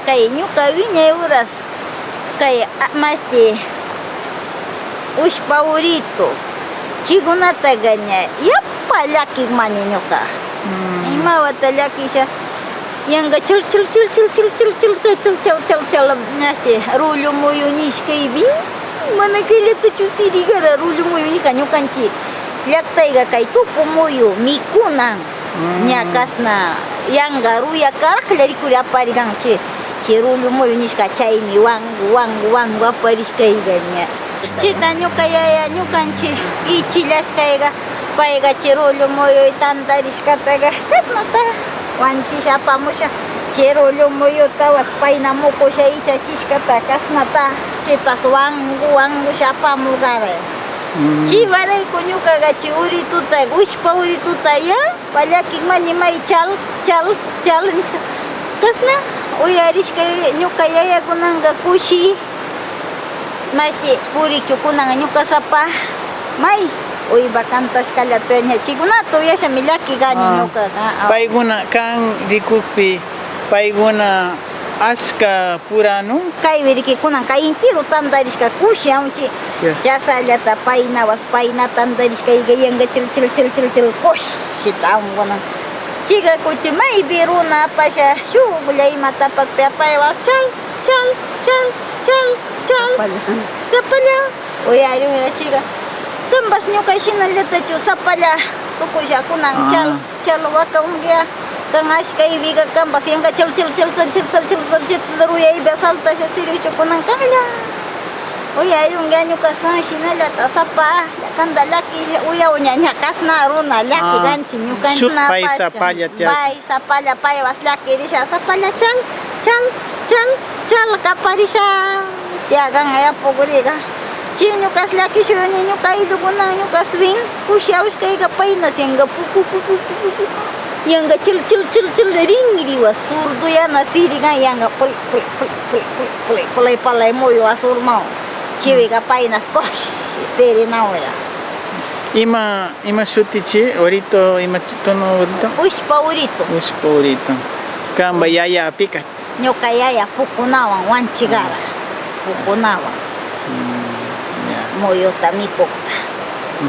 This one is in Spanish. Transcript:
kay ñuka wiñay uras kay masti ush favorito chigunata gaña yapa llaki mani ñuka imawata llakisha yanga chul masti rullu muyu nishkaybi mana kaylata chusirigara rullu muyu nika ñukanchik llaktayga kay tupu muyu mikunan ñakasna yanga ruya karaqlarikuri apariganchi rullu muyu nishka chaymi wangu aparishkaygaña chita ñuka yaya ñukanchik ichillashkayga payga rullu muyu tantarishkataga kasnata wanchish apamusha rullu muyuta waspayna mukusha ichachishkata kasnata chitas wangu apamurqara chivarayku ñukaga urituta ushpa urituta ya pallakinmani may chal kasna uyarishkay ñuka yayakunanga kushi masti purichukunanga ñuka sapa may uyva kantashkallata ña chaykunata uyashami llakigani ñukaga paykuna kan rikukpi paykuna ashka puranu kaypi rikikunan kay intiru tantarishka kushi aunchi chasallata payna waspayna tantarishkayga yanga chil kushita awnkunan chiqa kuti maypi runa apasha shuklla imatapakpi apaywas chal sapalla uyarimuya chiqa kambas ñuka shinallatachu sapalla tukushakunan chal waka unguya kan ashkaypiqa kambas yanga chil ruyaypi saltasha sirichukunan kanlla uyarunga ñuka shinallata sapa kanda llaki uyawña ñakasna runa llaki ganchik ñukanchik pay sapalla pay sapalla paywas llaki risha sapalla chal kaparisha tiagan ayapukuriga chi ñukas llakishurani ñuka ayllukuna ñuka swing kushawashkayga paynas yanga puku yanga chil ringriwas surduyana sirigan yanga palay muyu asurmaw chiwiga paynas kosh serenawaya ima shutichi orito ima tono orito ushpa urito kamba yaya apika ñuka yaya pukunawan wanchigara pukunawan muyuta mikuq